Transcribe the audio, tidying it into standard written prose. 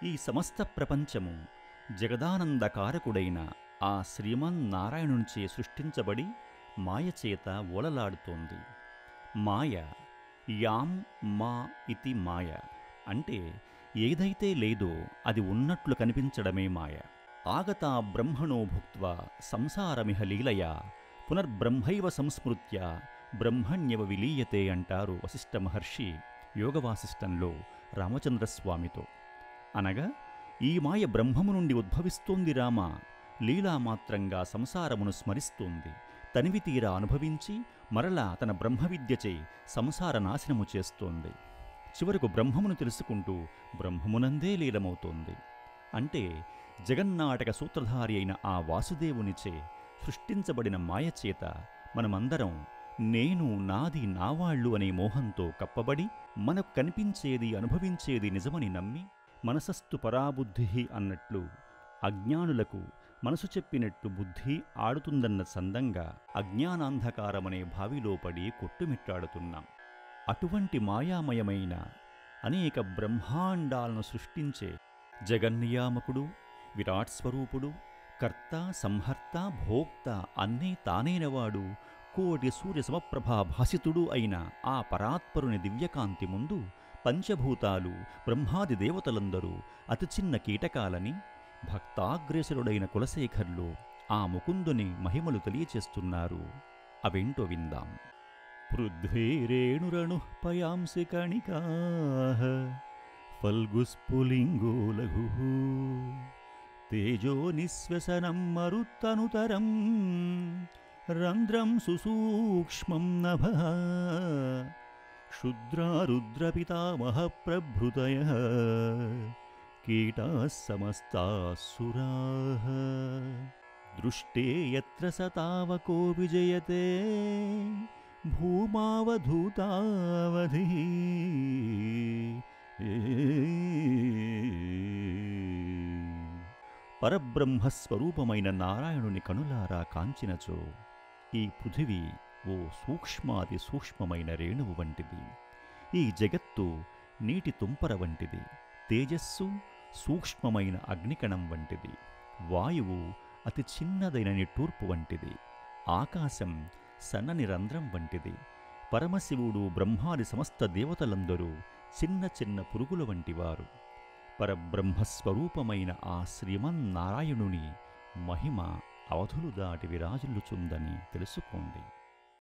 ఈ సమస్త ప్రపంచము జగదానందకారకుడైన ఆ శ్రీమన్నారాయణునిచే సృష్టించబడి మాయచేత ఓలలాడుతోంది. మాయ యాం మా ఇతి మాయ అంటే ఏదైతే లేదో అది ఉన్నట్లు కనిపించడమే మాయ. ఆగతా బ్రహ్మణో భుక్త్వా సంసారమిహ లీలయా పునర్బ్రహ్మైవ సంస్మృత్య బ్రహ్మణ్యవ విలీయతే అంటారు వశిష్ఠ మహర్షి యోగవాసిష్టంలో రామచంద్రస్వామితో. అనగా ఈ మాయ బ్రహ్మము నుండి ఉద్భవిస్తోంది రామ, లీలామాత్రంగా సంసారమును స్మరిస్తోంది, తనివితీరా అనుభవించి మరలా తన బ్రహ్మవిద్యచే సంసార నాశనము చేస్తోంది. చివరకు బ్రహ్మమును తెలుసుకుంటూ బ్రహ్మమునందే లీలమవుతోంది. అంటే జగన్నాటక సూత్రధారి అయిన ఆ వాసుదేవునిచే సృష్టించబడిన మాయచేత మనమందరం నేను, నాది, నావాళ్లు అనే మోహంతో కప్పబడి మనకు కనిపించేది అనుభవించేది నిజమని నమ్మి మనసస్తు పరాబుద్ధి అన్నట్లు అజ్ఞానులకు మనసు చెప్పినట్టు బుద్ధి ఆడుతుందన్న సందంగా అజ్ఞానాంధకారమనే బావిలో పడి కొట్టుమిట్టాడుతున్నాం. అటువంటి మాయామయమైన అనేక బ్రహ్మాండాలను సృష్టించే జగన్నియామకుడు, విరాట్ స్వరూపుడు, కర్త, సంహర్త, భోక్త అన్నీ తానైనవాడు, కోటి సూర్య సమప్రభా భాసితుడు అయిన ఆ పరాత్పరుని దివ్యకాంతి ముందు పంచభూతాలు, బ్రహ్మాది దేవతలందరూ అతి చిన్న కీటకాలని భక్తాగ్రేసరుడైన కులశేఖర్లు ఆ ముకుందుని మహిమలు తెలియచేస్తున్నారు. అవేంటో విందాం. పృథ్వీరేణురణు పయాంసి కణికాః ఫల్గుస్ఫులింగో లఘుః తేజో నిశ్వసనం మరుత్తనుతరం రంధ్రం సుసూక్ష్మం నభః క్షుద్రారుద్రపితామహ ప్రభృతయః కీటాః సమస్తాః సురాః దృష్టే యత్ర స తావకో విజయతే భూమావధూతావధి. పరబ్రహ్మస్వరూపమైన నారాయణుని కనులారా కాంచినచో ఈ పృథివీ ఓ సూక్ష్మాది సూక్ష్మమైన రేణువు వంటిది, ఈ జగత్తు నీటి తుంపర వంటిది, తేజస్సు సూక్ష్మమైన అగ్నికణం వంటిది, వాయువు అతి చిన్నదైన నిట్టూర్పు వంటిది, ఆకాశం సన్నని రంధ్రం వంటిది, పరమశివుడు బ్రహ్మాది సమస్త దేవతలందరూ చిన్న చిన్న పురుగుల వంటివారు. పరబ్రహ్మస్వరూపమైన ఆ శ్రీమన్నారాయణుని మహిమ అవధులు దాటి విరాజిల్లుచుందని తెలుసుకోండి.